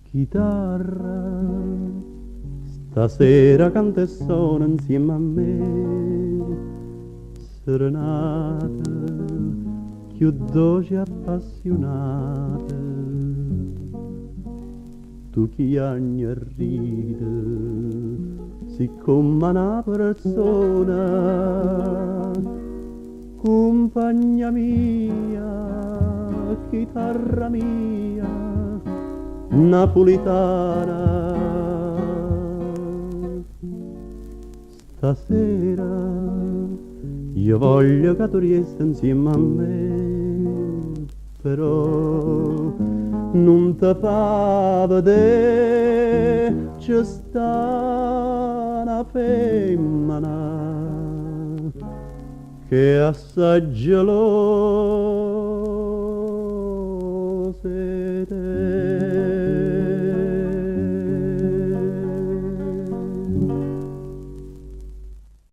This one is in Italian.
Chitarra, stasera canta e suona insieme a me, serenata, più dolce e appassionata. Tu chiagni e ride, siccome una persona, compagna mia, chitarra mia, napolitana. Stasera io voglio che tu riesca insieme a me, però non ti fa vedere, c'è sta una femmina che è assai gelosa